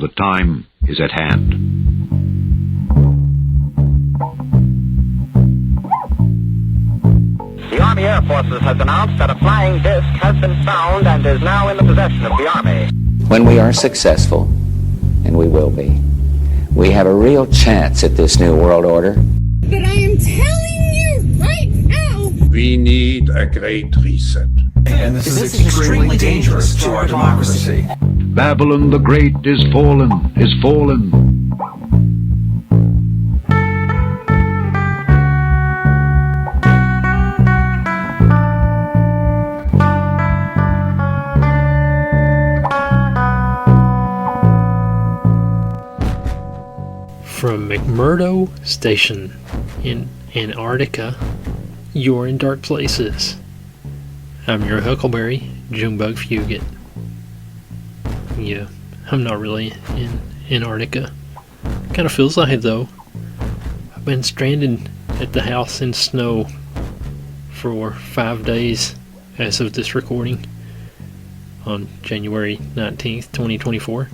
The time is at hand. The Army Air Forces has announced that a flying disc has been found and is now in the possession of the Army. When we are successful, and we will be, we have a real chance at this new world order. But I am telling you right now, we need a great reset. And this is extremely dangerous to our democracy. Babylon the Great is fallen, is fallen. From McMurdo Station in Antarctica, you're in Dark Places. I'm your Huckleberry, Junebug Fugit. Yeah, I'm not really in Antarctica. Kind of feels like it though. I've been stranded at the house in snow for 5 days as of this recording on January 19th, 2024.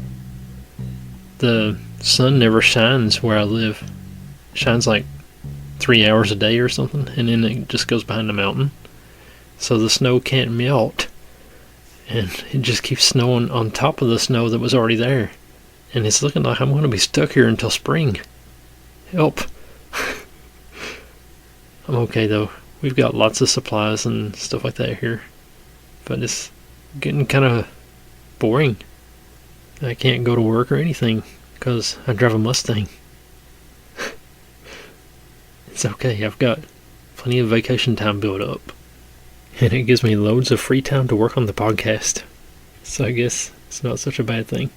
The sun never shines where I live. It shines like 3 hours a day or something, and then it just goes behind the mountain. So the snow can't melt, and it just keeps snowing on top of the snow that was already there. And it's looking like I'm going to be stuck here until spring. Help. I'm okay though. We've got lots of supplies and stuff like that here. But it's getting kind of boring. I can't go to work or anything because I drive a Mustang. It's okay, I've got plenty of vacation time built up. And it gives me loads of free time to work on the podcast. So I guess it's not such a bad thing.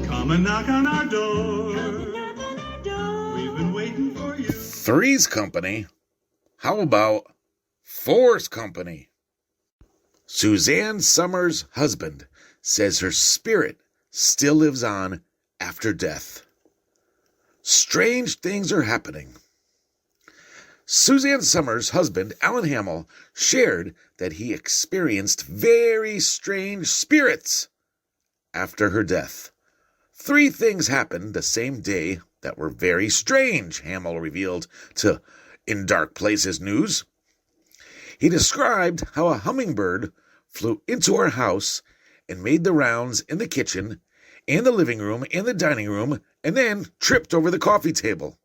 Come and knock on our door. We've been waiting for you. Three's Company? How about Four's Company? Suzanne Summers' husband says her spirit still lives on after death. Strange things are happening. Suzanne Summers' husband, Alan Hamill, shared that he experienced very strange spirits after her death. 3 things happened the same day that were very strange, Hamill revealed to In Dark Places News. He described how a hummingbird flew into our house and made the rounds in the kitchen and the living room and the dining room and then tripped over the coffee table.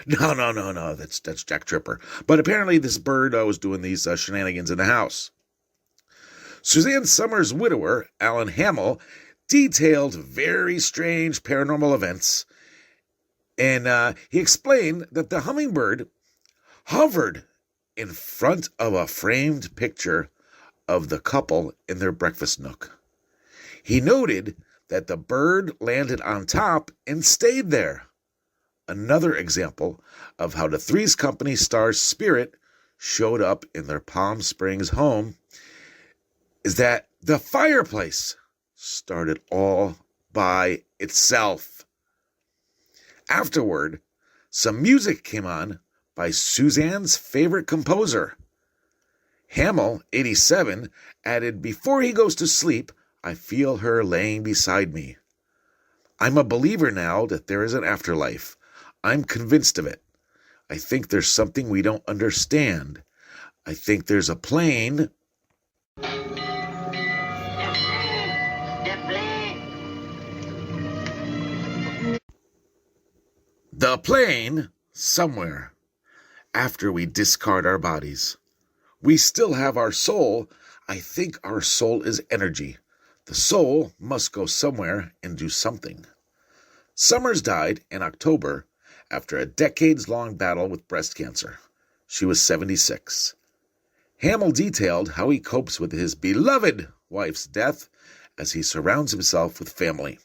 No, that's Jack Tripper. But apparently this bird was doing these shenanigans in the house. Suzanne Summers' widower, Alan Hamill, detailed very strange paranormal events, and he explained that the hummingbird hovered in front of a framed picture of the couple in their breakfast nook. He noted that the bird landed on top and stayed there. Another example of how the Three's Company star's spirit showed up in their Palm Springs home is that the fireplace started all by itself. Afterward, some music came on by Suzanne's favorite composer. Hamill, 87, added, "Before he goes to sleep, I feel her laying beside me. I'm a believer now that there is an afterlife. I'm convinced of it. I think there's something we don't understand. I think there's a plane." The plane, somewhere, after we discard our bodies. We still have our soul. I think our soul is energy. The soul must go somewhere and do something. Summers died in October after a decades-long battle with breast cancer. She was 76. Hamill detailed how he copes with his beloved wife's death as he surrounds himself with family.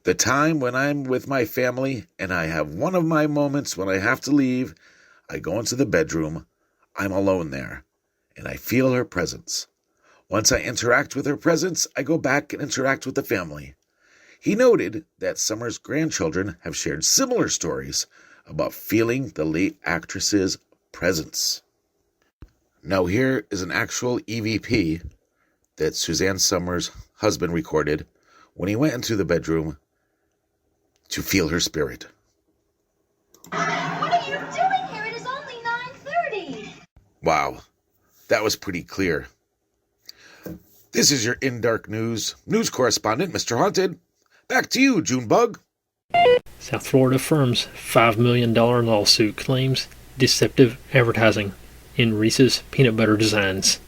"The time when I'm with my family and I have one of my moments when I have to leave, I go into the bedroom. I'm alone there, and I feel her presence. Once I interact with her presence, I go back and interact with the family." He noted that Summers' grandchildren have shared similar stories about feeling the late actress's presence. Now here is an actual EVP that Suzanne Summers' husband recorded when he went into the bedroom to feel her spirit. What are you doing here? It is only 9:30. Wow, that was pretty clear. This is your In Dark News correspondent, Mr. Haunted. Back to you, Junebug. South Florida firm's $5 million lawsuit claims deceptive advertising in Reese's peanut butter designs.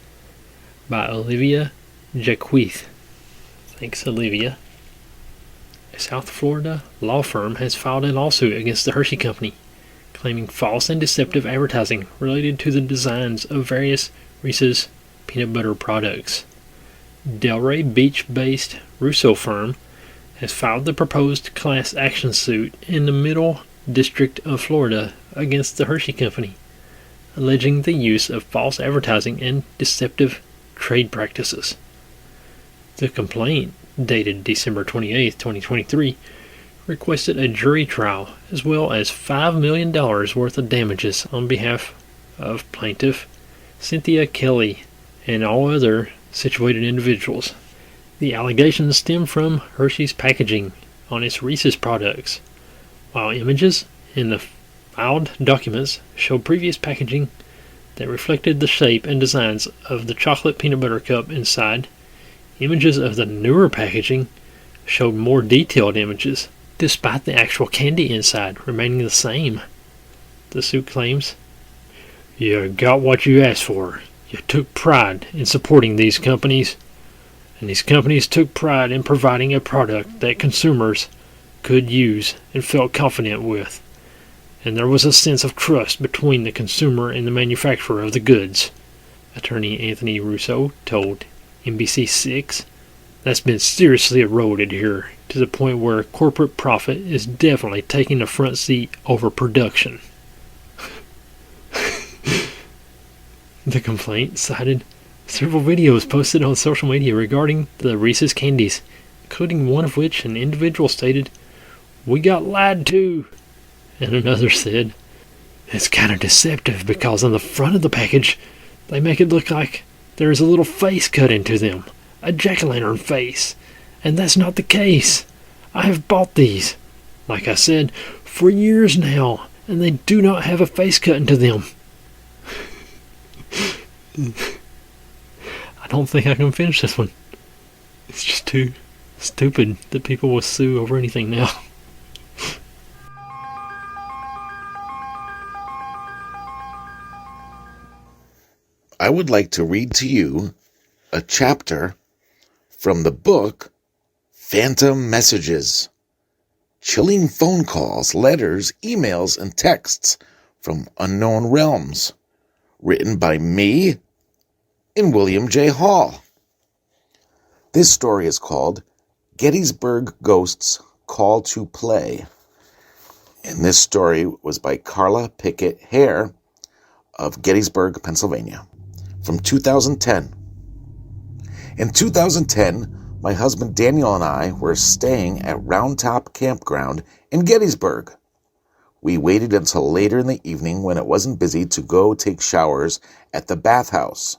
By Olivia Jaquith. Thanks, Olivia. A South Florida law firm has filed a lawsuit against the Hershey Company, claiming false and deceptive advertising related to the designs of various Reese's peanut butter products. Delray Beach-based Russo firm has filed the proposed class action suit in the Middle District of Florida against the Hershey Company, alleging the use of false advertising and deceptive trade practices. The complaint, dated December 28, 2023, requested a jury trial as well as $5 million worth of damages on behalf of plaintiff Cynthia Kelly and all other situated individuals. The allegations stem from Hershey's packaging on its Reese's products, while images in the filed documents show previous packaging that reflected the shape and designs of the chocolate peanut butter cup inside. Images of the newer packaging showed more detailed images, despite the actual candy inside remaining the same. The suit claims, "You got what you asked for. You took pride in supporting these companies, and these companies took pride in providing a product that consumers could use and felt confident with. And there was a sense of trust between the consumer and the manufacturer of the goods," attorney Anthony Russo told NBC6. "That's been seriously eroded here to the point where corporate profit is definitely taking the front seat over production." The complaint cited several videos posted on social media regarding the Reese's candies, including one of which an individual stated, "We got lied to," and another said, "It's kind of deceptive because on the front of the package they make it look like there is a little face cut into them, a jack-o'-lantern face, and that's not the case. I have bought these, like I said, for years now, and they do not have a face cut into them." I don't think I can finish this one. It's just too stupid that people will sue over anything now. I would like to read to you a chapter from the book Phantom Messages. Chilling phone calls, letters, emails, and texts from unknown realms. Written by me and William J. Hall. This story is called Gettysburg Ghosts Call to Play. And this story was by Carla Pickett Hare of Gettysburg, Pennsylvania, from 2010. In 2010, my husband Daniel and I were staying at Round Top Campground in Gettysburg. We waited until later in the evening when it wasn't busy to go take showers at the bathhouse.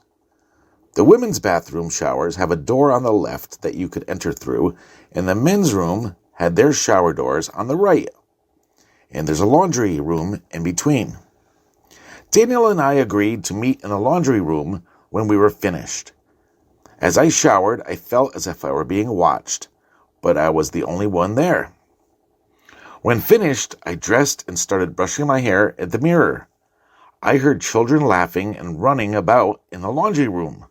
The women's bathroom showers have a door on the left that you could enter through, and the men's room had their shower doors on the right. And there's a laundry room in between. Daniel and I agreed to meet in the laundry room when we were finished. As I showered, I felt as if I were being watched, but I was the only one there. When finished, I dressed and started brushing my hair at the mirror. I heard children laughing and running about in the laundry room.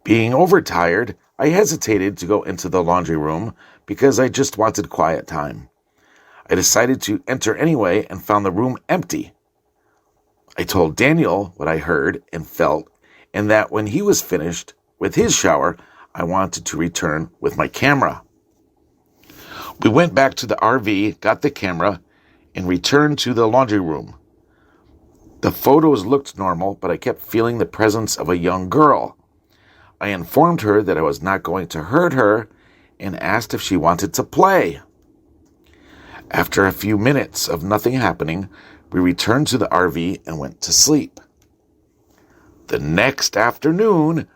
Being overtired, I hesitated to go into the laundry room because I just wanted quiet time. I decided to enter anyway and found the room empty. I told Daniel what I heard and felt, and that when he was finished with his shower, I wanted to return with my camera. We went back to the RV, got the camera, and returned to the laundry room. The photos looked normal, but I kept feeling the presence of a young girl. I informed her that I was not going to hurt her and asked if she wanted to play. After a few minutes of nothing happening, we returned to the RV and went to sleep. The next afternoon,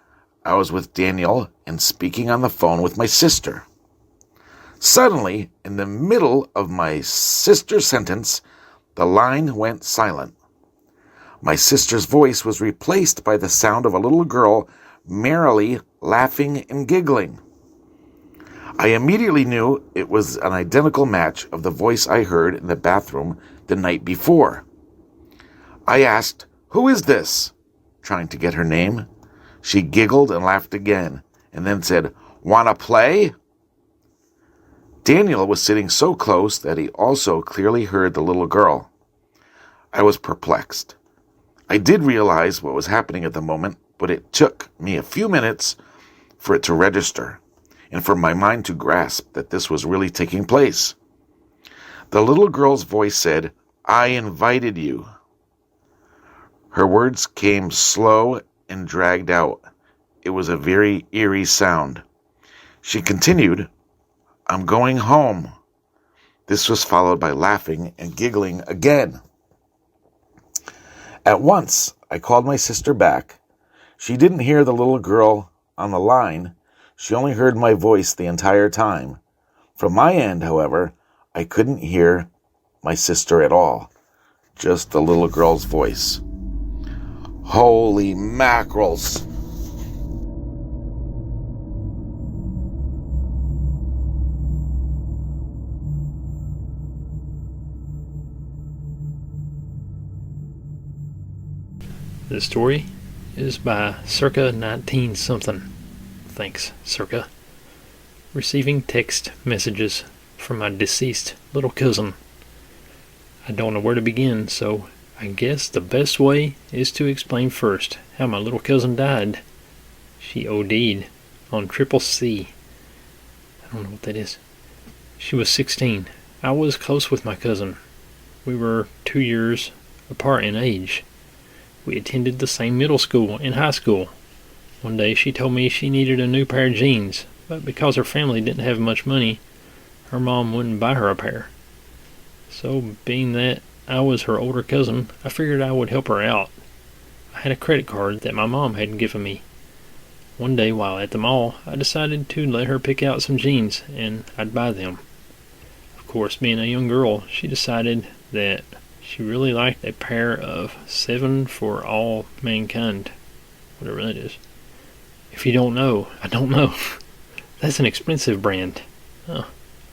I was with Daniel and speaking on the phone with my sister. Suddenly, in the middle of my sister's sentence, the line went silent. My sister's voice was replaced by the sound of a little girl merrily laughing and giggling. I immediately knew it was an identical match of the voice I heard in the bathroom the night before. I asked, "Who is this?" trying to get her name. She giggled and laughed again, and then said, "Wanna play?" Daniel was sitting so close that he also clearly heard the little girl. I was perplexed. I did realize what was happening at the moment, but it took me a few minutes for it to register, and for my mind to grasp that this was really taking place. The little girl's voice said, "I invited you." Her words came slow and dragged out. It was a very eerie sound. She continued, "I'm going home." This was followed by laughing and giggling again. At once, I called my sister back. She didn't hear the little girl on the line. She only heard my voice the entire time. From my end, however, I couldn't hear my sister at all. Just the little girl's voice. Holy mackerels! The story is by circa 19-something. Thanks, circa. Receiving text messages from my deceased little cousin. I don't know where to begin, so I guess the best way is to explain first how my little cousin died. She OD'd on triple C. I don't know what that is. She was 16. I was close with my cousin. We were 2 years apart in age. We attended the same middle school and high school. One day she told me she needed a new pair of jeans, but because her family didn't have much money, her mom wouldn't buy her a pair. So, being that I was her older cousin, I figured I would help her out. I had a credit card that my mom had given me. One day while at the mall, I decided to let her pick out some jeans, and I'd buy them. Of course, being a young girl, she decided that she really liked a pair of 7 for All Mankind, whatever that is. If you don't know, I don't know. That's an expensive brand. Oh,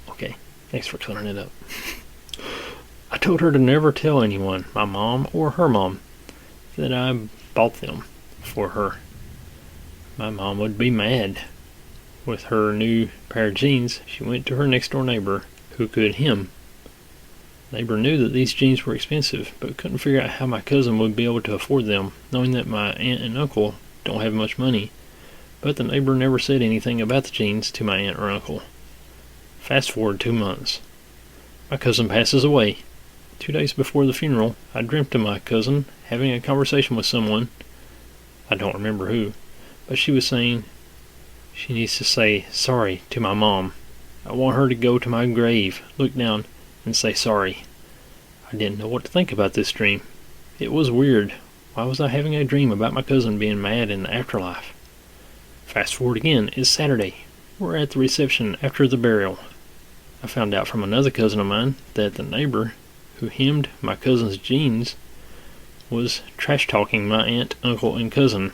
okay. Thanks for clearing it up. I told her to never tell anyone, my mom or her mom, that I bought them for her. My mom would be mad. With her new pair of jeans, she went to her next door neighbor, who could hem. Neighbor knew that these jeans were expensive, but couldn't figure out how my cousin would be able to afford them, knowing that my aunt and uncle don't have much money. But the neighbor never said anything about the jeans to my aunt or uncle. Fast forward 2 months. My cousin passes away. 2 days before the funeral, I dreamt of my cousin having a conversation with someone. I don't remember who, but she was saying she needs to say sorry to my mom. I want her to go to my grave, look down, and say sorry. I didn't know what to think about this dream. It was weird. Why was I having a dream about my cousin being mad in the afterlife? Fast forward again, it's Saturday. We're at the reception after the burial. I found out from another cousin of mine that the neighbor who hemmed my cousin's jeans was trash-talking my aunt, uncle, and cousin,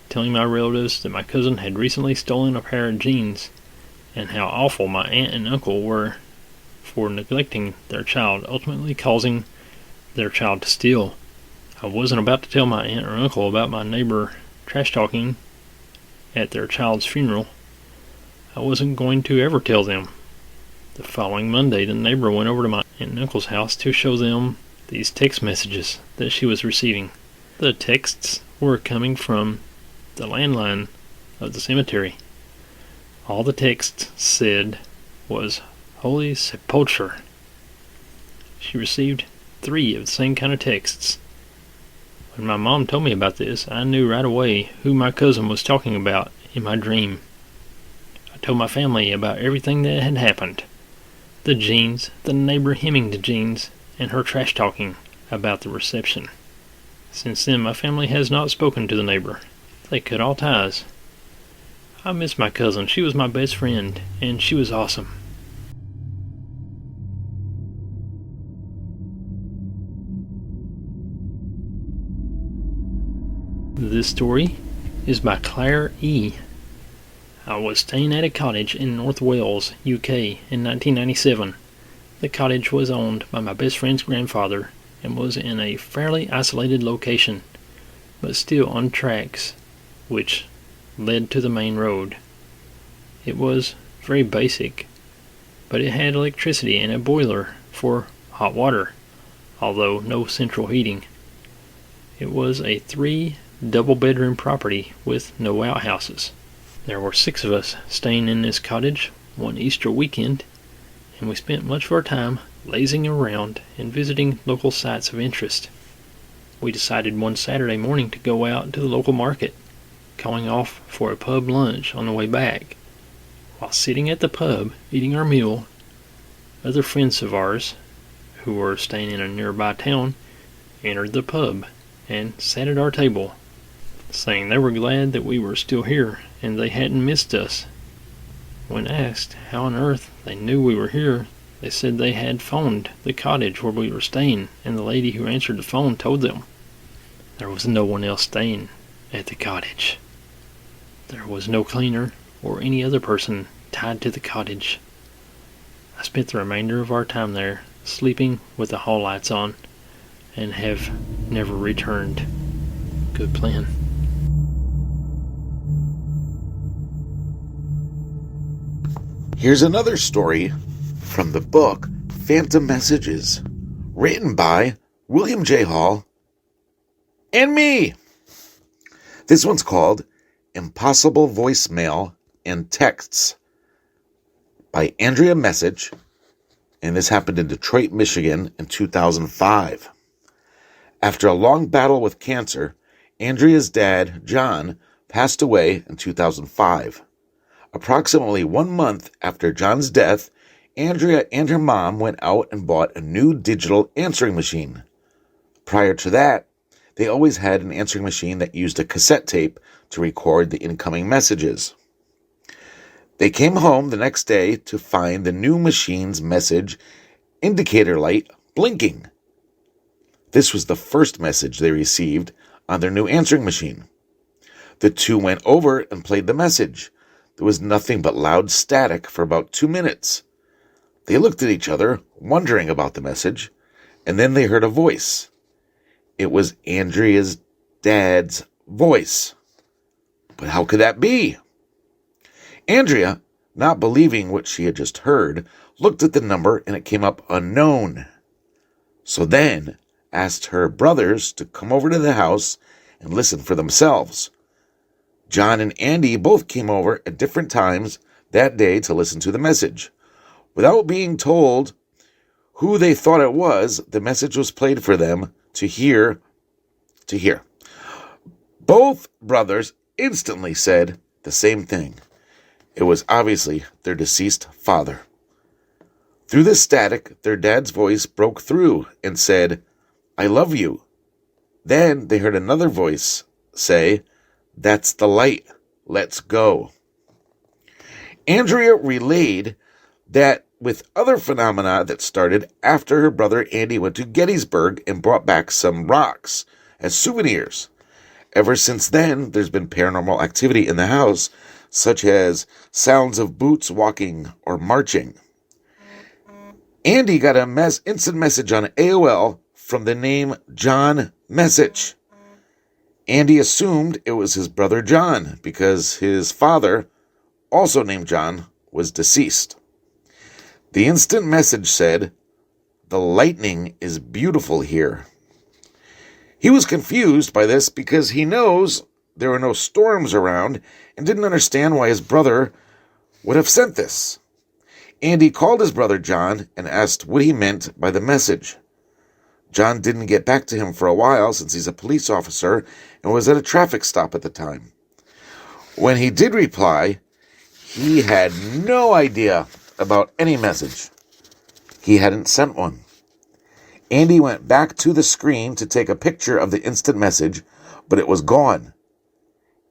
telling my relatives that my cousin had recently stolen a pair of jeans and how awful my aunt and uncle were for neglecting their child, ultimately causing their child to steal. I wasn't about to tell my aunt or uncle about my neighbor trash-talking at their child's funeral. I wasn't going to ever tell them. The following Monday, the neighbor went over to my aunt and uncle's house to show them these text messages that she was receiving. The texts were coming from the landline of the cemetery. All the text said was Holy Sepulchre. She received 3 of the same kind of texts. When my mom told me about this, I knew right away who my cousin was talking about in my dream. I told my family about everything that had happened. The jeans, the neighbor hemming the jeans, and her trash talking about the reception. Since then, my family has not spoken to the neighbor. They cut all ties. I miss my cousin. She was my best friend, and she was awesome. This story is by Claire E. I was staying at a cottage in North Wales, UK in 1997. The cottage was owned by my best friend's grandfather and was in a fairly isolated location, but still on tracks, which led to the main road. It was very basic, but it had electricity and a boiler for hot water, although no central heating. It was a 3 double-bedroom property with no outhouses. There were 6 of us staying in this cottage one Easter weekend, and we spent much of our time lazing around and visiting local sites of interest. We decided one Saturday morning to go out to the local market, calling off for a pub lunch on the way back. While sitting at the pub eating our meal, other friends of ours, who were staying in a nearby town, entered the pub and sat at our table, saying they were glad that we were still here and they hadn't missed us. When asked how on earth they knew we were here, they said they had phoned the cottage where we were staying, and the lady who answered the phone told them there was no one else staying at the cottage. There was no cleaner or any other person tied to the cottage. I spent the remainder of our time there, sleeping with the hall lights on, and have never returned. Good plan. Here's another story from the book Phantom Messages, written by William J. Hall and me. This one's called Impossible Voicemail and Texts by Andrea Message, and this happened in Detroit, Michigan in 2005. After a long battle with cancer, Andrea's dad, John, passed away in 2005. Approximately 1 month after John's death, Andrea and her mom went out and bought a new digital answering machine. Prior to that, they always had an answering machine that used a cassette tape to record the incoming messages. They came home the next day to find the new machine's message indicator light blinking. This was the first message they received on their new answering machine. The two went over and played the message. There was nothing but loud static for about 2 minutes. They looked at each other, wondering about the message, and then they heard a voice. It was Andrea's dad's voice. But how could that be? Andrea, not believing what she had just heard, looked at the number and it came up unknown. So then asked her brothers to come over to the house and listen for themselves. John and Andy both came over at different times that day to listen to the message. Without being told who they thought it was, the message was played for them to hear. Both brothers instantly said the same thing. It was obviously their deceased father. Through the static, their dad's voice broke through and said, "I love you." Then they heard another voice say, "That's the light. Let's go." Andrea relayed that with other phenomena that started after her brother Andy went to Gettysburg and brought back some rocks as souvenirs. Ever since then, there's been paranormal activity in the house, such as sounds of boots walking or marching. Andy got an instant message on AOL from the name John Message. Andy assumed it was his brother John because his father, also named John, was deceased. The instant message said, "The lightning is beautiful here." He was confused by this because he knows there were no storms around and didn't understand why his brother would have sent this. Andy called his brother John and asked what he meant by the message. John didn't get back to him for a while since he's a police officer and was at a traffic stop at the time. When he did reply, he had no idea about any message. He hadn't sent one. Andy went back to the screen to take a picture of the instant message, but it was gone.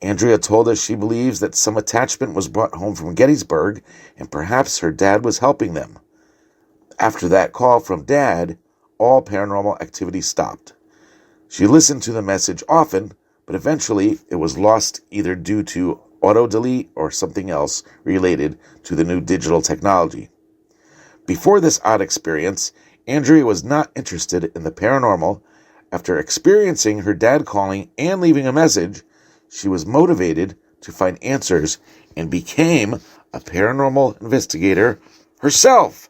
Andrea told us she believes that some attachment was brought home from Gettysburg and perhaps her dad was helping them. After that call from Dad, all paranormal activity stopped. She listened to the message often, but eventually it was lost either due to auto-delete or something else related to the new digital technology. Before this odd experience, Andrea was not interested in the paranormal. After experiencing her dad calling and leaving a message, she was motivated to find answers and became a paranormal investigator herself.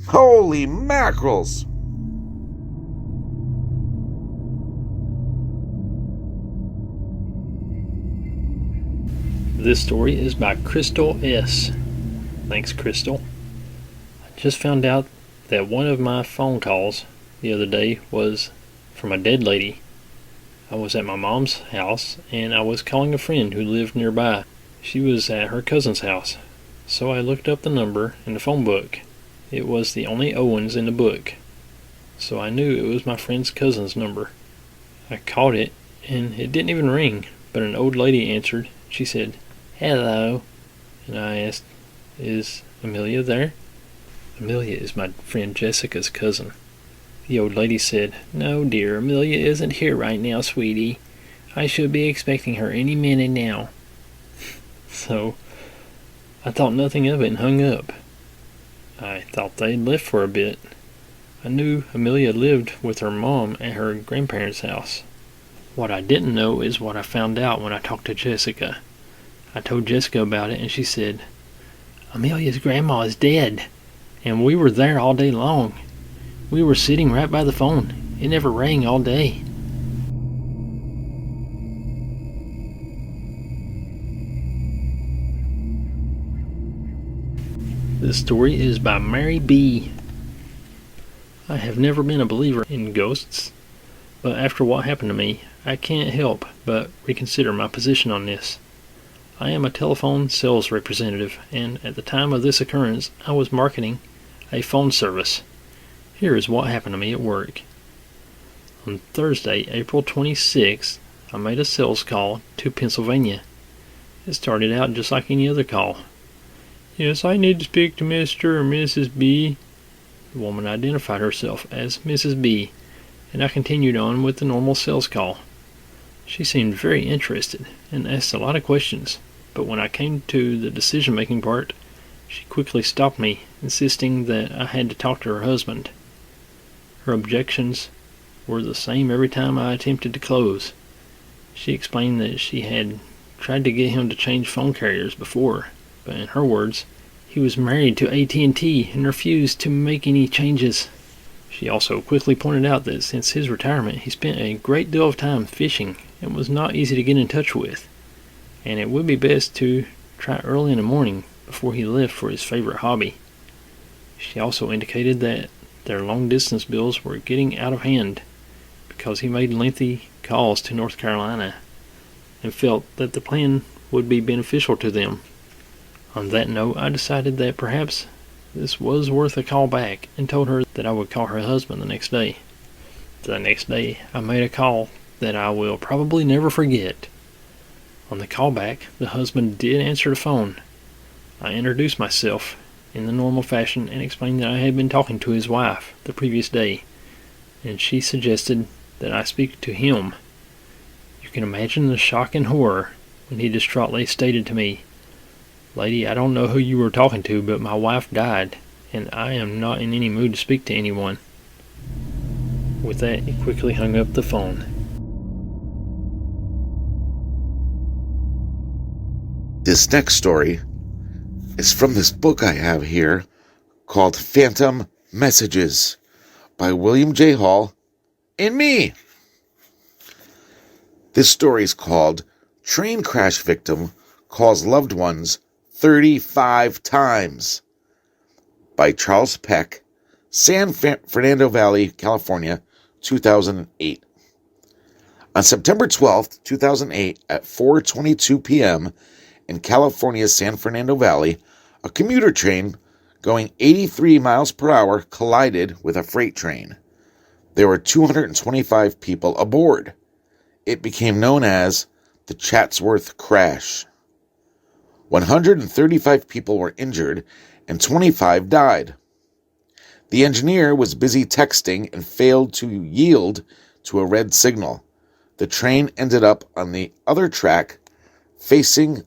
Holy mackerels! This story is by Crystal S. Thanks, Crystal. I just found out that one of my phone calls the other day was from a dead lady. I was at my mom's house and I was calling a friend who lived nearby. She was at her cousin's house, so I looked up the number in the phone book. It was the only Owens in the book, so I knew it was my friend's cousin's number. I called it and it didn't even ring, but an old lady answered. She said, "Hello," and I asked, "Is Amelia there?" Amelia is my friend Jessica's cousin. The old lady said, "No, dear, Amelia isn't here right now, sweetie. I should be expecting her any minute now." So, I thought nothing of it and hung up. I thought they'd left for a bit. I knew Amelia lived with her mom at her grandparents' house. What I didn't know is what I found out when I talked to Jessica. I told Jessica about it and she said, "Amelia's grandma is dead, and we were there all day long. We were sitting right by the phone. It never rang all day." This story is by Mary B. I have never been a believer in ghosts, but after what happened to me, I can't help but reconsider my position on this. I am a telephone sales representative, and at the time of this occurrence, I was marketing a phone service. Here is what happened to me at work. On Thursday, April 26th, I made a sales call to Pennsylvania. It started out just like any other call. "Yes, I need to speak to Mr. or Mrs. B." The woman identified herself as Mrs. B, and I continued on with the normal sales call. She seemed very interested and asked a lot of questions, but when I came to the decision-making part, she quickly stopped me, insisting that I had to talk to her husband. Her objections were the same every time I attempted to close. She explained that she had tried to get him to change phone carriers before, but in her words, he was married to AT&T and refused to make any changes. She also quickly pointed out that since his retirement, he spent a great deal of time fishing and was not easy to get in touch with, and it would be best to try early in the morning before he left for his favorite hobby. She also indicated that their long-distance bills were getting out of hand because he made lengthy calls to North Carolina and felt that the plan would be beneficial to them. On that note, I decided that perhaps this was worth a call back and told her that I would call her husband the next day. The next day, I made a call that I will probably never forget. On the callback, the husband did answer the phone. I introduced myself in the normal fashion and explained that I had been talking to his wife the previous day, and she suggested that I speak to him. You can imagine the shock and horror when he distraughtly stated to me, "Lady, I don't know who you were talking to, but my wife died, and I am not in any mood to speak to anyone." With that, he quickly hung up the phone. This next story is from this book I have here called Phantom Messages by William J. Hall and me. This story is called Train Crash Victim Calls Loved Ones 35 Times by Charles Peck, San Fernando Valley, California, 2008. On September 12th, 2008, at 4:22 p.m., in California's San Fernando Valley, a commuter train going 83 miles per hour collided with a freight train. There were 225 people aboard. It became known as the Chatsworth Crash. 135 people were injured and 25 died. The engineer was busy texting and failed to yield to a red signal. The train ended up on the other track, facing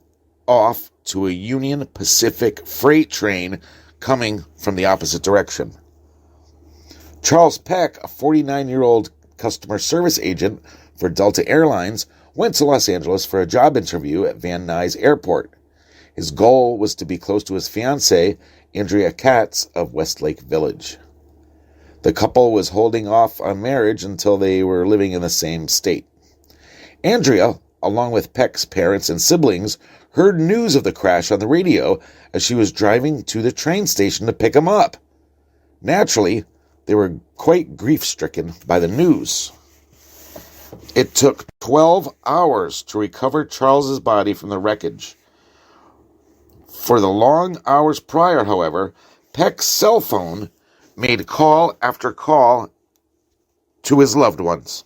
off to a Union Pacific freight train coming from the opposite direction. Charles Peck, a 49-year-old customer service agent for Delta Airlines, went to Los Angeles for a job interview at Van Nuys Airport. His goal was to be close to his fiancée, Andrea Katz of Westlake Village. The couple was holding off on marriage until they were living in the same state. Andrea, along with Peck's parents and siblings, heard news of the crash on the radio as she was driving to the train station to pick him up. Naturally, they were quite grief-stricken by the news. It took 12 hours to recover Charles's body from the wreckage. For the long hours prior, however, Peck's cell phone made call after call to his loved ones.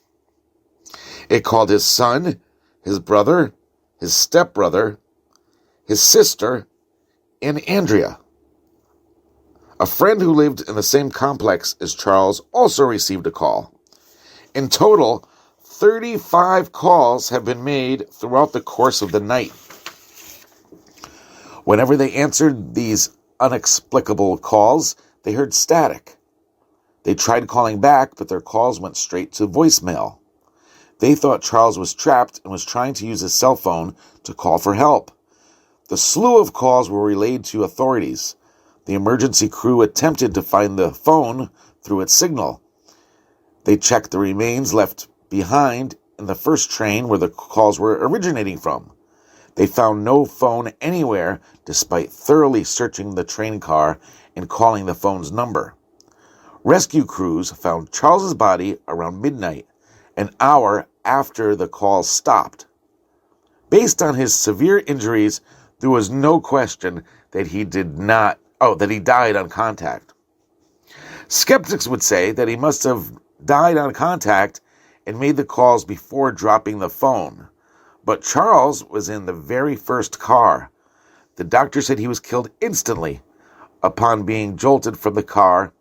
It called his son, his brother, his stepbrother, his sister, and Andrea. A friend who lived in the same complex as Charles also received a call. In total, 35 calls have been made throughout the course of the night. Whenever they answered these inexplicable calls, they heard static. They tried calling back, but their calls went straight to voicemail. They thought Charles was trapped and was trying to use his cell phone to call for help. The slew of calls were relayed to authorities. The emergency crew attempted to find the phone through its signal. They checked the remains left behind in the first train where the calls were originating from. They found no phone anywhere, despite thoroughly searching the train car and calling the phone's number. Rescue crews found Charles's body around midnight, an hour after the calls stopped. Based on his severe injuries, there was no question that he died on contact. Skeptics would say that he must have died on contact and made the calls before dropping the phone. But Charles was in the very first car. The doctor said he was killed instantly upon being jolted from the car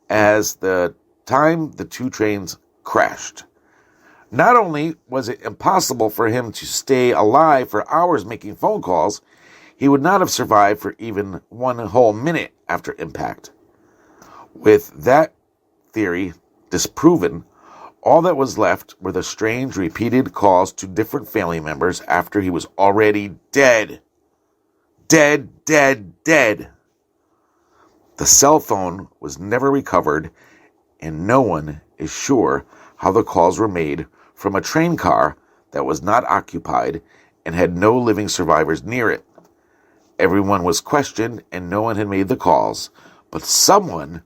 as the time the two trains crashed. Not only was it impossible for him to stay alive for hours making phone calls, he would not have survived for even one whole minute after impact. With that theory disproven, all that was left were the strange repeated calls to different family members after he was already dead. Dead, dead, dead. The cell phone was never recovered, and no one is sure how the calls were made from a train car that was not occupied and had no living survivors near it. Everyone was questioned and no one had made the calls, but someone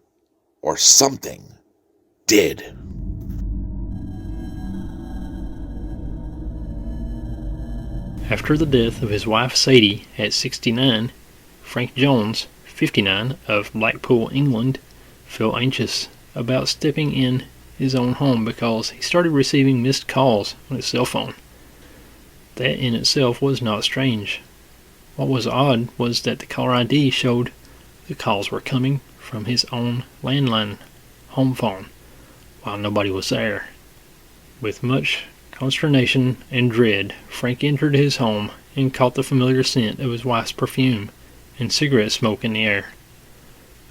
or something did. After the death of his wife Sadie at 69, Frank Jones, 59, of Blackpool, England, felt anxious about stepping in his own home because he started receiving missed calls on his cell phone. That in itself was not strange. What was odd was that the caller ID showed the calls were coming from his own landline home phone, while nobody was there. With much consternation and dread, Frank entered his home and caught the familiar scent of his wife's perfume and cigarette smoke in the air.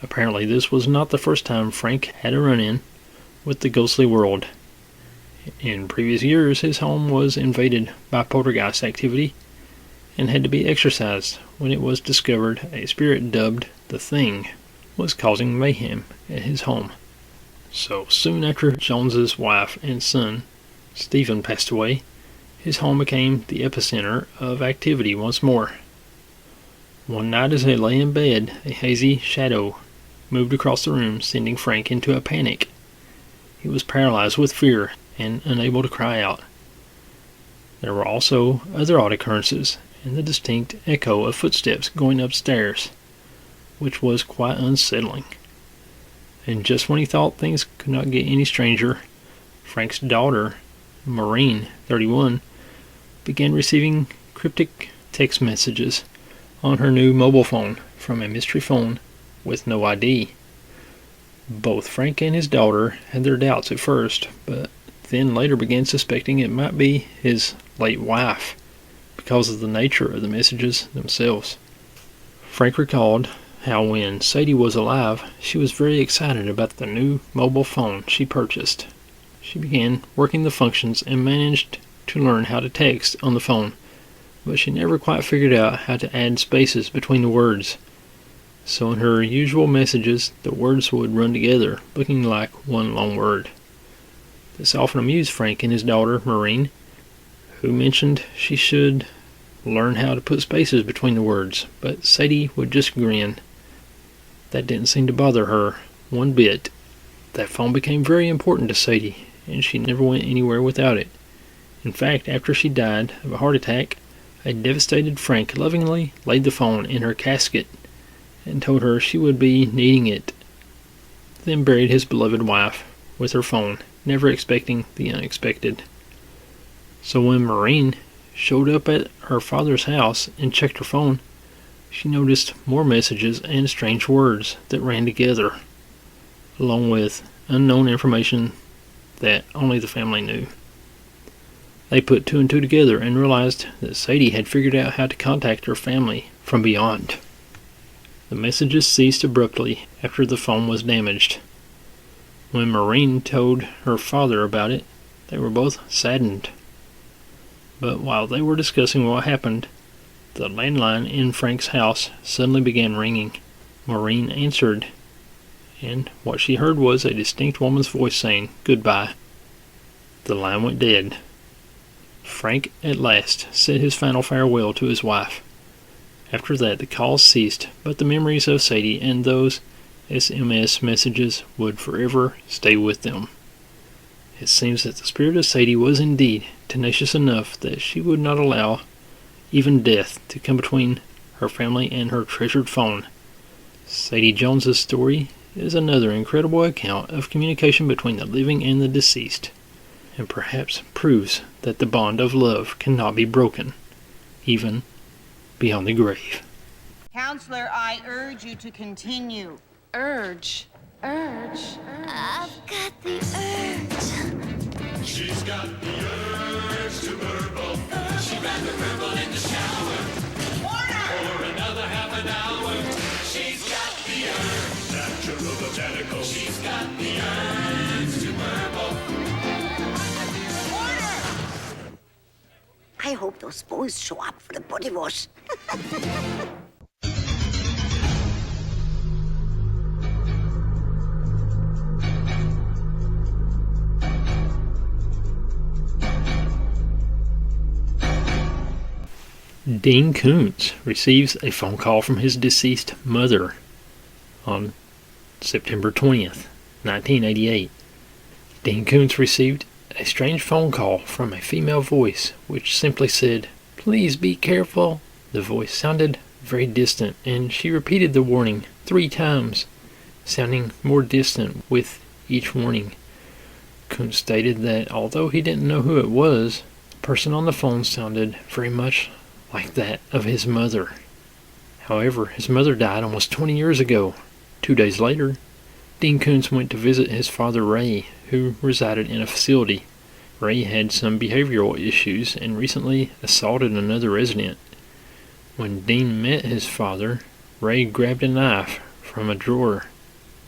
Apparently this was not the first time Frank had a run-in with the ghostly world. In previous years, his home was invaded by poltergeist activity and had to be exorcised when it was discovered a spirit dubbed the Thing was causing mayhem at his home. So soon after Jones's wife and son, Stephen, passed away, his home became the epicenter of activity once more. One night as he lay in bed, a hazy shadow moved across the room, sending Frank into a panic. He was paralyzed with fear and unable to cry out. There were also other odd occurrences and the distinct echo of footsteps going upstairs, which was quite unsettling. And just when he thought things could not get any stranger, Frank's daughter, Maureen, 31, began receiving cryptic text messages on her new mobile phone from a mystery phone with no ID. Both Frank and his daughter had their doubts at first, but then later began suspecting it might be his late wife because of the nature of the messages themselves. Frank recalled how when Sadie was alive, she was very excited about the new mobile phone she purchased. She began working the functions and managed to learn how to text on the phone, but she never quite figured out how to add spaces between the words. So in her usual messages, the words would run together, looking like one long word. This often amused Frank and his daughter, Maureen, who mentioned she should learn how to put spaces between the words, but Sadie would just grin. That didn't seem to bother her one bit. That phone became very important to Sadie, and she never went anywhere without it. In fact, after she died of a heart attack, a devastated Frank lovingly laid the phone in her casket and told her she would be needing it, then buried his beloved wife with her phone, never expecting the unexpected. So when Maureen showed up at her father's house and checked her phone, she noticed more messages and strange words that ran together, along with unknown information that only the family knew. They put two and two together and realized that Sadie had figured out how to contact her family from beyond. The messages ceased abruptly after the phone was damaged. When Maureen told her father about it, they were both saddened. But while they were discussing what happened, the landline in Frank's house suddenly began ringing. Maureen answered, and what she heard was a distinct woman's voice saying, "Goodbye." The line went dead. Frank at last said his final farewell to his wife. After that, the calls ceased, but the memories of Sadie and those SMS messages would forever stay with them. It seems that the spirit of Sadie was indeed tenacious enough that she would not allow even death to come between her family and her treasured phone. Sadie Jones's story is another incredible account of communication between the living and the deceased, and perhaps proves that the bond of love cannot be broken, even beyond the grave. Counselor, I urge you to continue. Urge. I've got the urge. She's got the urge to burble. She'd rather burble in the shower. For another half an hour. She's got the urge. Natural botanical. She's got the urge to burble. I hope those boys show up for the body wash. Dean Koontz receives a phone call from his deceased mother on September 20th, 1988. Dean Koontz received a strange phone call from a female voice which simply said, "Please be careful." The voice sounded very distant, and she repeated the warning 3 times, sounding more distant with each warning. Koontz stated that although he didn't know who it was, the person on the phone sounded very much like that of his mother. However, his mother died almost 20 years ago. 2 days later, Dean Koontz went to visit his father Ray, who resided in a facility. Ray had some behavioral issues and recently assaulted another resident. When Dean met his father, Ray grabbed a knife from a drawer.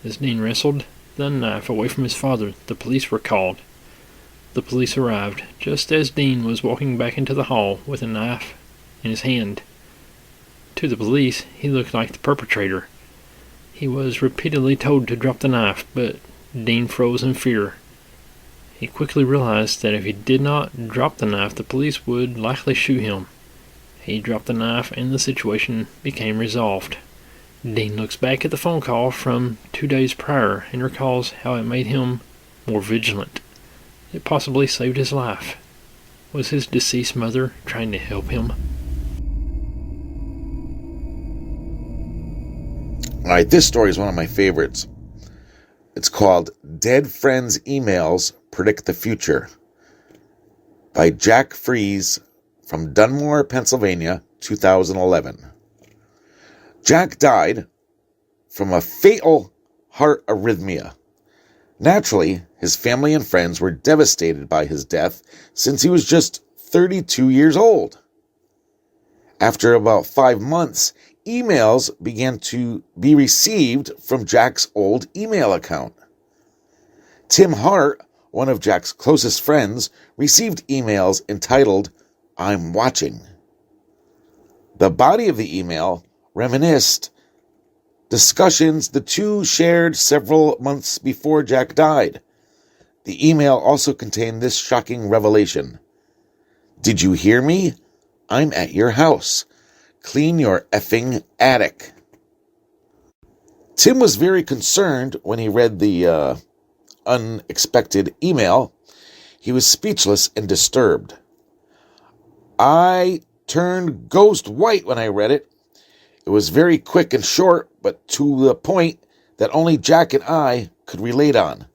As Dean wrestled the knife away from his father, the police were called. The police arrived just as Dean was walking back into the hall with a knife in his hand. To the police, he looked like the perpetrator. He was repeatedly told to drop the knife, but Dean froze in fear. He quickly realized that if he did not drop the knife, the police would likely shoot him. He dropped the knife and the situation became resolved. Dean looks back at the phone call from 2 days prior and recalls how it made him more vigilant. It possibly saved his life. Was his deceased mother trying to help him? Alright, this story is one of my favorites. It's called Dead Friends Emails Predict the Future by Jack Fries from Dunmore, Pennsylvania, 2011. Jack died from a fatal heart arrhythmia. Naturally, his family and friends were devastated by his death since he was just 32 years old. After about 5 months, emails began to be received from Jack's old email account. Tim Hart, one of Jack's closest friends, received emails entitled, "I'm watching." The body of the email reminisced discussions the two shared several months before Jack died. The email also contained this shocking revelation. "Did you hear me? I'm at your house. Clean your effing attic." Tim was very concerned when he read the unexpected email. He was speechless and disturbed. "I turned ghost white when I read it. It was very quick and short, but to the point that only Jack and I could relate on,"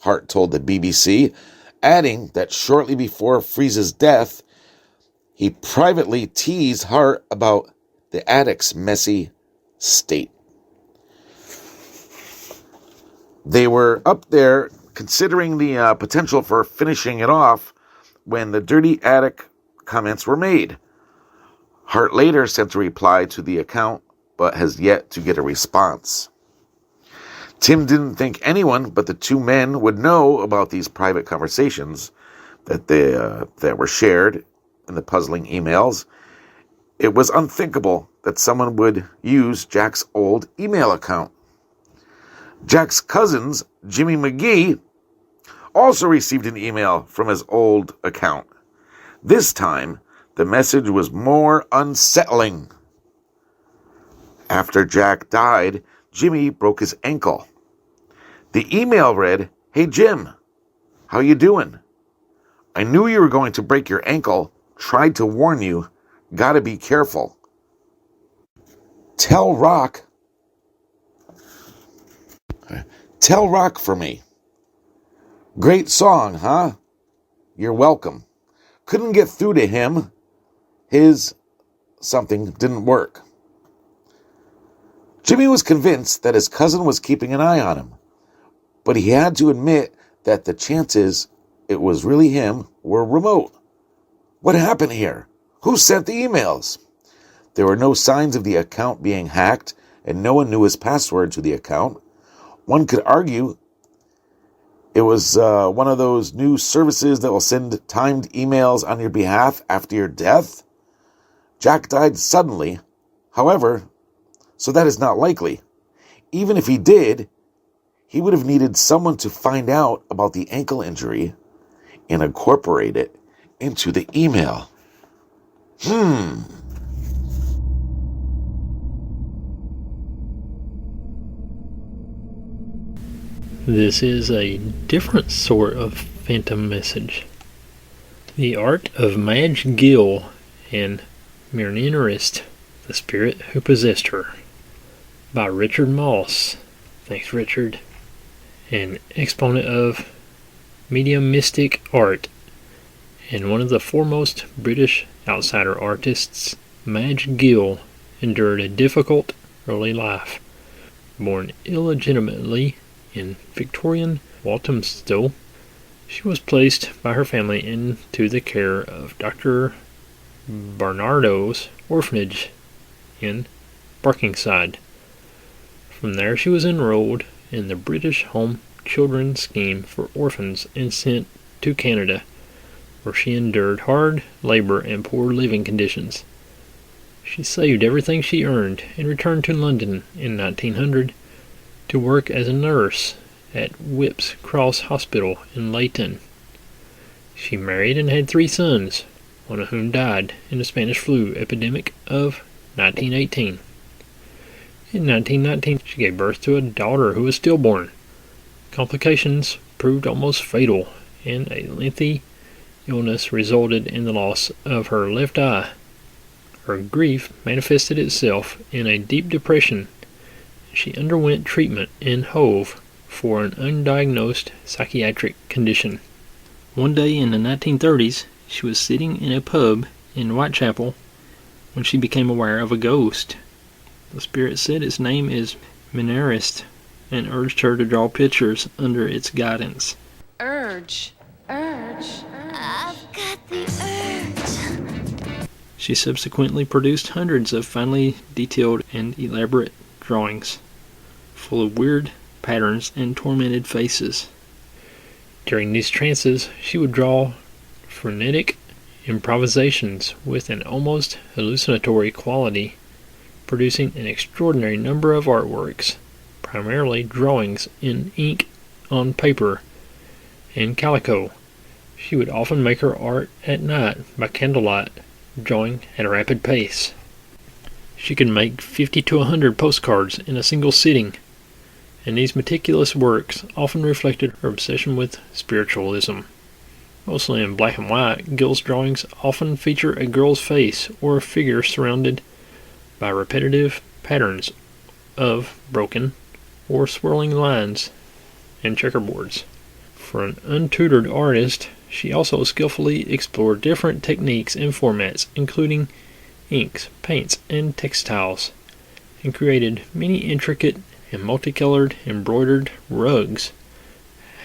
Hart told the BBC, adding that shortly before Freeze's death, he privately teased Hart about the attic's messy state. They were up there considering the potential for finishing it off when the dirty attic comments were made. Hart later sent a reply to the account, but has yet to get a response. Tim didn't think anyone but the two men would know about these private conversations that were shared in the puzzling emails. It was unthinkable that someone would use Jack's old email account. Jack's cousins, Jimmy McGee, also received an email from his old account. This time, the message was more unsettling. After Jack died, Jimmy broke his ankle. The email read, "Hey Jim, how you doing? I knew you were going to break your ankle. Tried to warn you. Gotta be careful. Tell Rock for me. Great song, huh? You're welcome. Couldn't get through to him. His something didn't work." Jimmy was convinced that his cousin was keeping an eye on him, but he had to admit that the chances it was really him were remote. What happened here? Who sent the emails? There were no signs of the account being hacked, and no one knew his password to the account. One could argue it was one of those new services that will send timed emails on your behalf after your death. Jack died suddenly, however, so that is not likely. Even if he did, he would have needed someone to find out about the ankle injury and incorporate it into the email. This is a different sort of phantom message. The Art of Madge Gill and Myrninarist, the Spirit Who Possessed Her, by Richard Moss. Thanks, Richard. An exponent of mediumistic art and one of the foremost British outsider artists, Madge Gill endured a difficult early life. Born illegitimately in Victorian Walthamstow, she was placed by her family into the care of Dr. Barnardo's orphanage in Barkingside. From there she was enrolled in the British Home Children's Scheme for Orphans and sent to Canada, where she endured hard labor and poor living conditions. She saved everything she earned and returned to London in 1900 to work as a nurse at Whipps Cross Hospital in Leyton. She married and had 3 sons, one of whom died in the Spanish flu epidemic of 1918. In 1919, she gave birth to a daughter who was stillborn. Complications proved almost fatal, and a lengthy illness resulted in the loss of her left eye. Her grief manifested itself in a deep depression. She underwent treatment in Hove for an undiagnosed psychiatric condition. One day in the 1930s, she was sitting in a pub in Whitechapel when she became aware of a ghost. The spirit said its name is Minarist and urged her to draw pictures under its guidance. Urge. I've got the urge. She subsequently produced hundreds of finely detailed and elaborate drawings, full of weird patterns and tormented faces. During these trances, she would draw frenetic improvisations with an almost hallucinatory quality, producing an extraordinary number of artworks, primarily drawings in ink on paper and calico. She would often make her art at night by candlelight, drawing at a rapid pace. She could make 50 to 100 postcards in a single sitting, and these meticulous works often reflected her obsession with spiritualism. Mostly in black and white, Gill's drawings often feature a girl's face or a figure surrounded by repetitive patterns of broken or swirling lines and checkerboards. For an untutored artist, she also skillfully explored different techniques and formats, including inks, paints, and textiles, and created many intricate and multicolored embroidered rugs,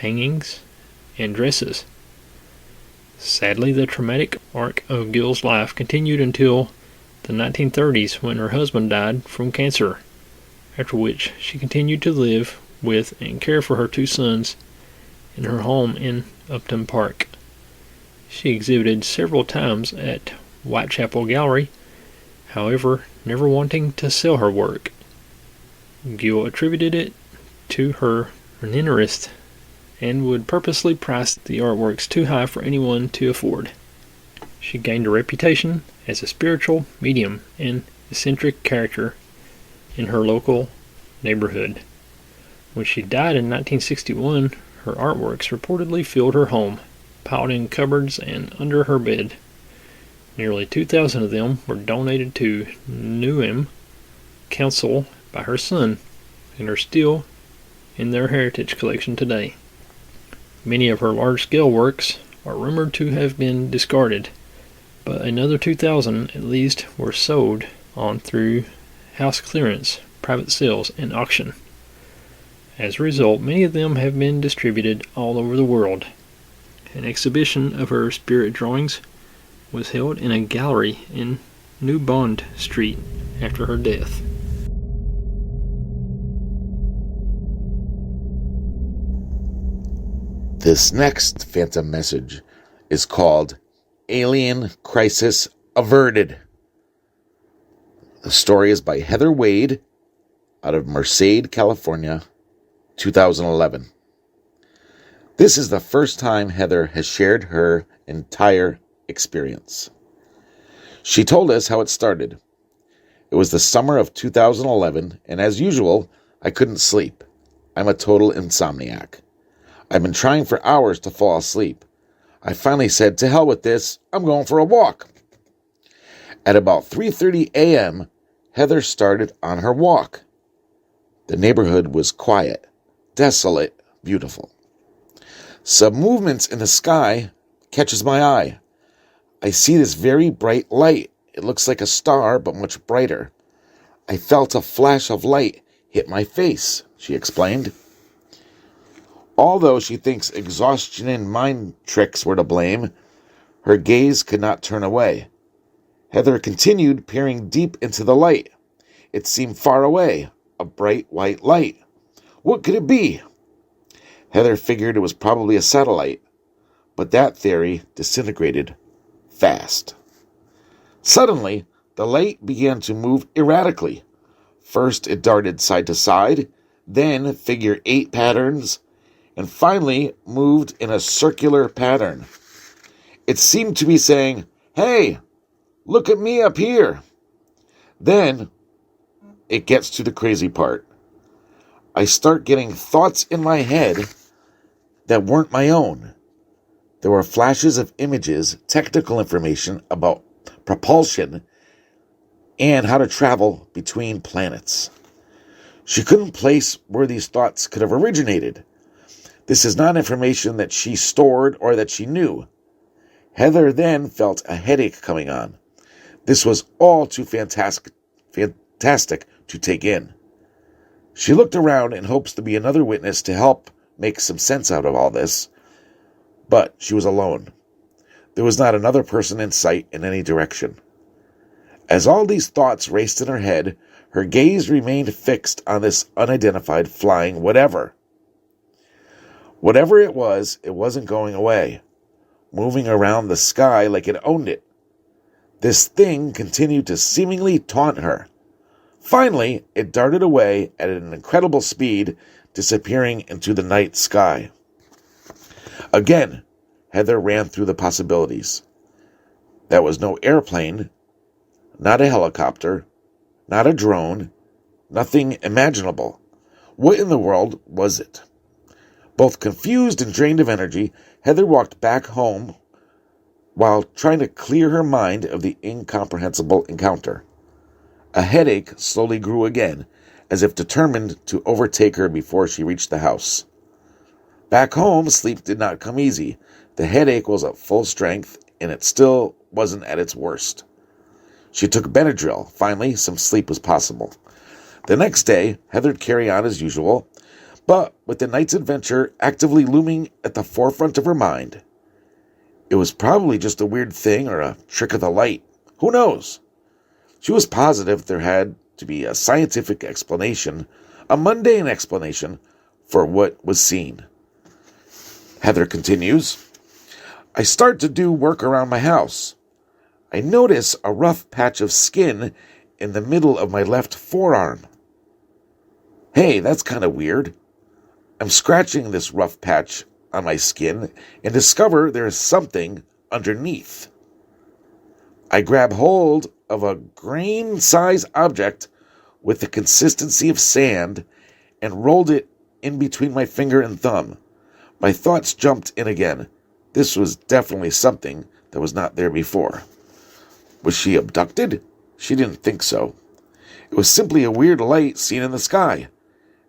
hangings, and dresses. Sadly, the traumatic arc of Gill's life continued until the 1930s when her husband died from cancer, after which she continued to live with and care for her two sons in her home in Upton Park. She exhibited several times at Whitechapel Gallery, however, never wanting to sell her work. Gill attributed it to her interest and would purposely price the artworks too high for anyone to afford. She gained a reputation as a spiritual medium and eccentric character in her local neighborhood. When she died in 1961, her artworks reportedly filled her home, piled in cupboards and under her bed. Nearly 2,000 of them were donated to Newham Council by her son and are still in their heritage collection today. Many of her large-scale works are rumored to have been discarded, but another 2,000 at least were sold on through house clearance, private sales, and auction. As a result, many of them have been distributed all over the world. An exhibition of her spirit drawings was held in a gallery in New Bond Street after her death. This next phantom message is called Alien Crisis Averted. The story is by Heather Wade out of Merced, California, 2011. This is the first time Heather has shared her entire experience. She told us how it started. It was the summer of 2011, and as usual, I couldn't sleep. I'm a total insomniac. I've been trying for hours to fall asleep. I finally said, to hell with this, I'm going for a walk. At about 3:30 a.m., Heather started on her walk. The neighborhood was quiet, desolate, beautiful. Some movements in the sky catches my eye. I see this very bright light. It looks like a star, but much brighter. I felt a flash of light hit my face, she explained. Although she thinks exhaustion and mind tricks were to blame, her gaze could not turn away. Heather continued peering deep into the light. It seemed far away, a bright white light. What could it be? Heather figured it was probably a satellite, but that theory disintegrated fast. Suddenly, the light began to move erratically. First, it darted side to side, then figure 8 patterns, and finally moved in a circular pattern. It seemed to be saying, "Hey, look at me up here." Then it gets to the crazy part. I start getting thoughts in my head that weren't my own. There were flashes of images, technical information about propulsion, and how to travel between planets. She couldn't place where these thoughts could have originated. This is not information that she stored or that she knew. Heather then felt a headache coming on. This was all too fantastic to take in. She looked around in hopes to be another witness to help make some sense out of all this, but she was alone. There was not another person in sight in any direction. As all these thoughts raced in her head, her gaze remained fixed on this unidentified flying whatever. Whatever it wasn't going away, moving around the sky like it owned it. This thing continued to seemingly taunt her. Finally, it darted away at an incredible speed, disappearing into the night sky. Again, Heather ran through the possibilities. That was no airplane, not a helicopter, not a drone, nothing imaginable. What in the world was it? Both confused and drained of energy, Heather walked back home while trying to clear her mind of the incomprehensible encounter. A headache slowly grew again, as if determined to overtake her before she reached the house. Back home, sleep did not come easy. The headache was at full strength, and it still wasn't at its worst. She took Benadryl. Finally, some sleep was possible. The next day, Heather'd carry on as usual, but with the night's adventure actively looming at the forefront of her mind. It was probably just a weird thing or a trick of the light. Who knows? She was positive there had to be a scientific explanation, a mundane explanation, for what was seen. Heather continues, I start to do work around my house. I notice a rough patch of skin in the middle of my left forearm. Hey, that's kind of weird. I'm scratching this rough patch on my skin and discover there is something underneath. I grab hold of a grain-sized object with the consistency of sand and rolled it in between my finger and thumb. My thoughts jumped in again. This was definitely something that was not there before. Was she abducted? She didn't think so. It was simply a weird light seen in the sky.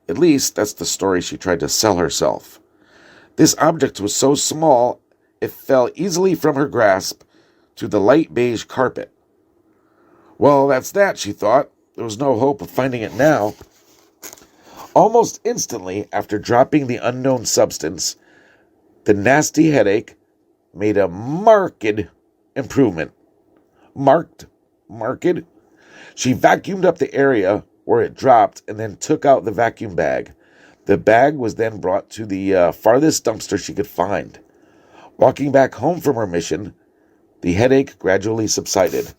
At least, that's the story she tried to sell herself. This object was so small, it fell easily from her grasp to the light beige carpet. Well, that's that, she thought. There was no hope of finding it now. Almost instantly, after dropping the unknown substance, the nasty headache made a marked improvement. Marked? She vacuumed up the area where it dropped and then took out the vacuum bag. The bag was then brought to the farthest dumpster she could find. Walking back home from her mission, the headache gradually subsided.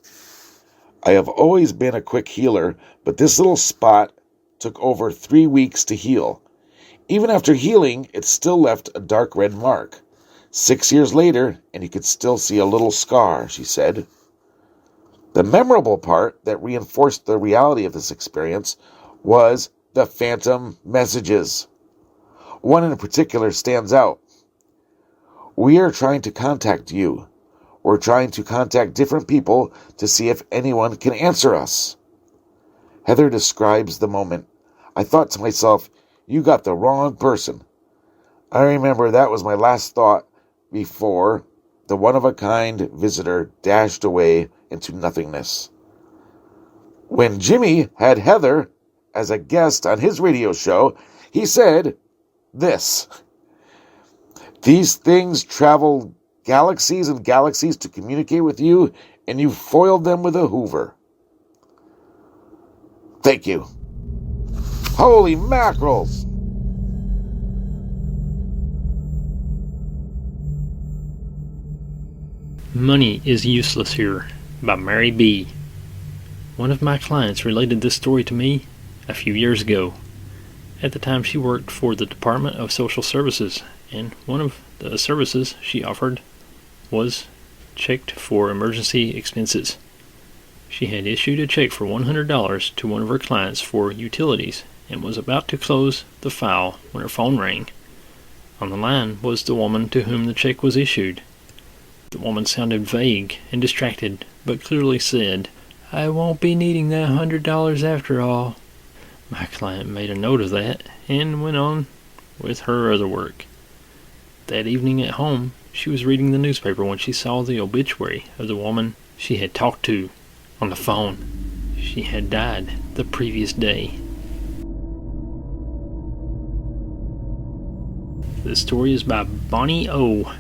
I have always been a quick healer, but this little spot took over 3 weeks to heal. Even after healing, it still left a dark red mark. 6 years later, and you could still see a little scar, she said. The memorable part that reinforced the reality of this experience was the phantom messages. One in particular stands out. We are trying to contact you. We're trying to contact different people to see if anyone can answer us. Heather describes the moment. I thought to myself, you got the wrong person. I remember that was my last thought before the one-of-a-kind visitor dashed away into nothingness. When Jimmy had Heather as a guest on his radio show, he said this: these things travel galaxies and galaxies to communicate with you, and you foiled them with a Hoover. Thank you. Holy mackerels! Money is Useless Here by Mary B. One of my clients related this story to me a few years ago. At the time, she worked for the Department of Social Services, and one of the services she offered was checked for emergency expenses. She had issued a check for $100 to one of her clients for utilities and was about to close the file when her phone rang. On the line was the woman to whom the check was issued. The woman sounded vague and distracted, but clearly said, "I won't be needing that $100 after all." My client made a note of that and went on with her other work. That evening at home, she was reading the newspaper when she saw the obituary of the woman she had talked to on the phone. She had died the previous day. The story is by Bonnie O.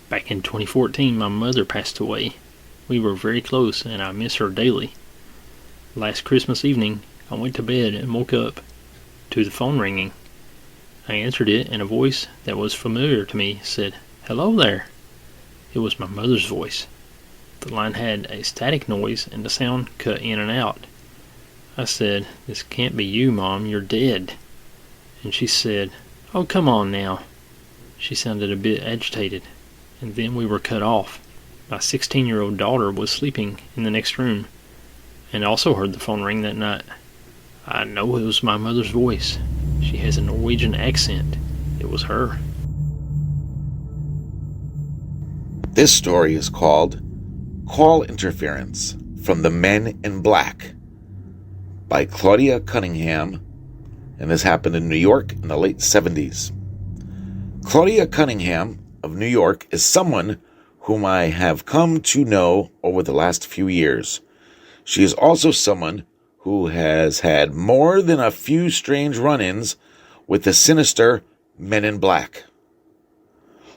Back in 2014, my mother passed away. We were very close, and I miss her daily. Last Christmas evening, I went to bed and woke up to the phone ringing. I answered it, and a voice that was familiar to me said, "Hello there." It was my mother's voice. The line had a static noise, and the sound cut in and out. I said, "This can't be you, Mom, you're dead." And she said, "Oh, come on now." She sounded a bit agitated, and then we were cut off. My 16-year-old daughter was sleeping in the next room, and also heard the phone ring that night. I know it was my mother's voice. She has a Norwegian accent. It was her. This story is called Call Interference from the Men in Black by Claudia Cunningham, and this happened in New York in the late 70s. Claudia Cunningham of New York is someone whom I have come to know over the last few years. She is also someone who has had more than a few strange run-ins with the sinister Men in Black.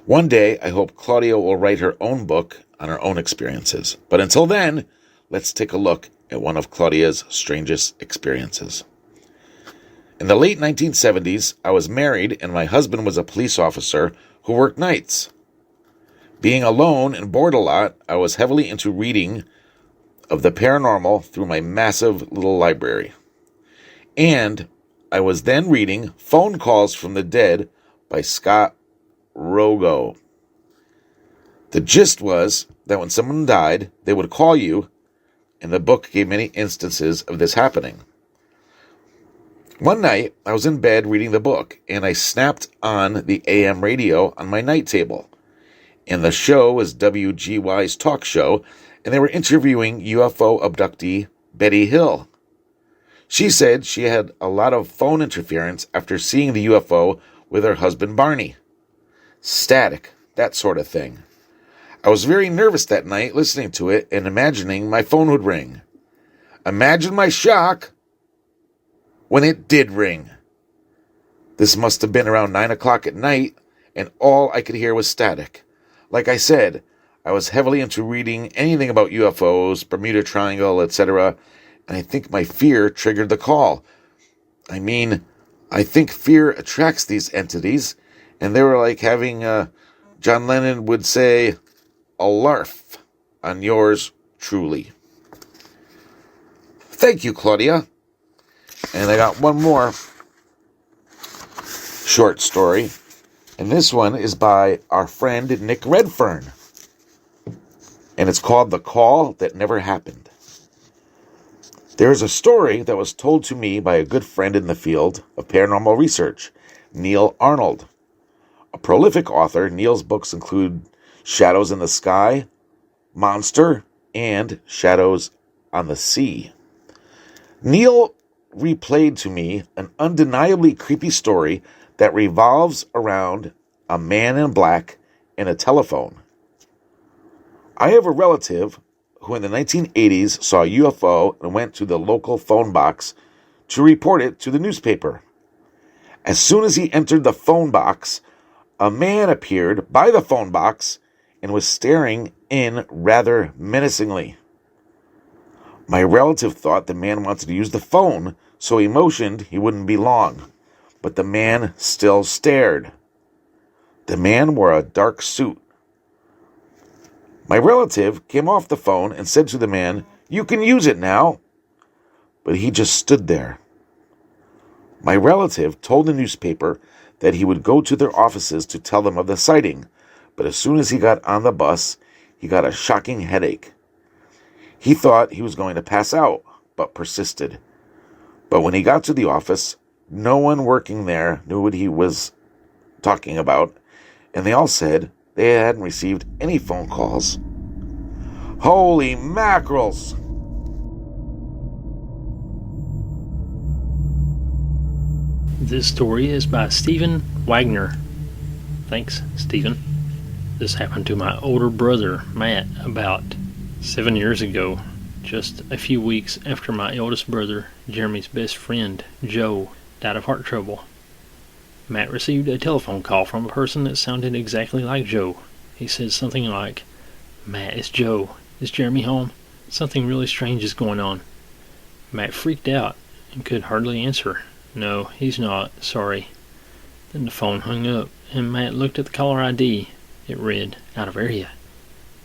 One day, I hope Claudia will write her own book on her own experiences. But until then, let's take a look at one of Claudia's strangest experiences. In the late 1970s, I was married and my husband was a police officer who worked nights. Being alone and bored a lot, I was heavily into reading of the paranormal through my massive little library. And I was then reading Phone Calls from the Dead by Scott Rogo. The gist was that when someone died, they would call you, and the book gave many instances of this happening. One night, I was in bed reading the book, and I snapped on the AM radio on my night table. And the show was WGY's talk show, and they were interviewing UFO abductee Betty Hill. She said she had a lot of phone interference after seeing the UFO with her husband Barney. Static, that sort of thing. I was very nervous that night listening to it and imagining my phone would ring. Imagine my shock when it did ring. This must have been around 9 o'clock at night, and all I could hear was static. Like I said, I was heavily into reading anything about UFOs, Bermuda Triangle, etc., and I think my fear triggered the call. I mean, I think fear attracts these entities, and they were like having, John Lennon would say, a larf on yours truly. Thank you, Claudia. And I got one more short story, and this one is by our friend Nick Redfern, and it's called The Call That Never Happened. There is a story that was told to me by a good friend in the field of paranormal research, Neil Arnold. A prolific author, Neil's books include Shadows in the Sky, Monster, and Shadows on the Sea. Neil replayed to me an undeniably creepy story that revolves around a man in black and a telephone. I have a relative who in the 1980s saw a UFO and went to the local phone box to report it to the newspaper. As soon as he entered the phone box, a man appeared by the phone box and was staring in rather menacingly. My relative thought the man wanted to use the phone, so he motioned he wouldn't be long, but the man still stared. The man wore a dark suit. My relative came off the phone and said to the man, "You can use it now." But he just stood there. My relative told the newspaper that he would go to their offices to tell them of the sighting, but as soon as he got on the bus, he got a shocking headache. He thought he was going to pass out, but persisted. But when he got to the office, no one working there knew what he was talking about, and they all said they hadn't received any phone calls. Holy mackerels! This story is by Stephen Wagner. Thanks, Stephen. This happened to my older brother, Matt, about 7 years ago, just a few weeks after my eldest brother, Jeremy's best friend, Joe, died of heart trouble. Matt received a telephone call from a person that sounded exactly like Joe. He said something like, "Matt, it's Joe. Is Jeremy home? Something really strange is going on." Matt freaked out and could hardly answer. "No, he's not. Sorry." Then the phone hung up, and Matt looked at the caller ID. It read, "Out of area."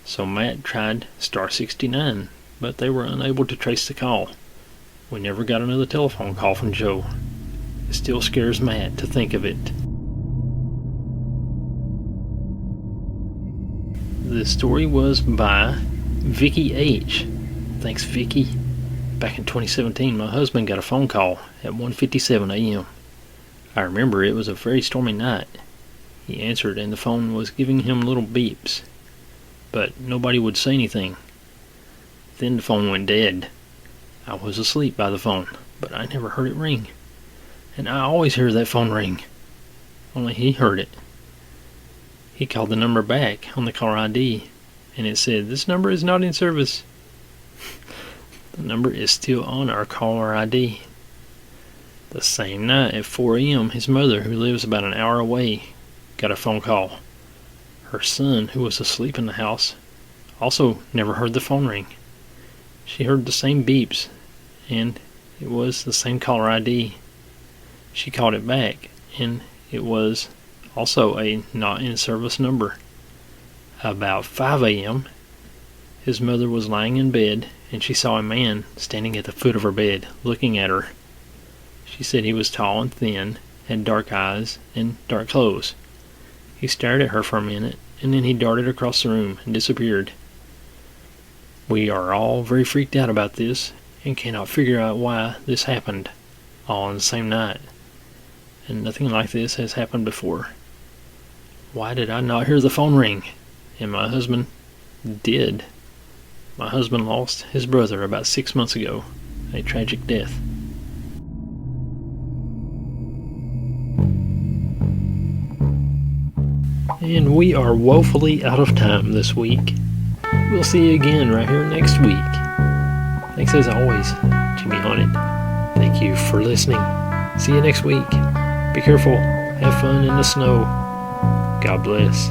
So Matt tried *69, but they were unable to trace the call. We never got another telephone call from Joe. It still scares Matt to think of it. This story was by Vicky H. Thanks, Vicky. Back in 2017, my husband got a phone call at 1:57 a.m. I remember it was a very stormy night. He answered and the phone was giving him little beeps, but nobody would say anything. Then the phone went dead. I was asleep by the phone, but I never heard it ring. And I always hear that phone ring. Only he heard it. He called the number back on the caller ID, and it said, "This number is not in service." The number is still on our caller ID. The same night at 4 a.m., his mother, who lives about an hour away, got a phone call. Her son, who was asleep in the house, also never heard the phone ring. She heard the same beeps, and it was the same caller ID. She called it back, and it was also a not in service number. About 5 a.m., his mother was lying in bed, and she saw a man standing at the foot of her bed, looking at her. She said he was tall and thin, had dark eyes, and dark clothes. He stared at her for a minute, and then he darted across the room and disappeared. We are all very freaked out about this, and cannot figure out why this happened, all on the same night. And nothing like this has happened before. Why did I not hear the phone ring? And my husband did. My husband lost his brother about 6 months ago, a tragic death. And we are woefully out of time this week. We'll see you again right here next week. Thanks as always, Jimmy Haunted. Thank you for listening. See you next week. Be careful. Have fun in the snow. God bless.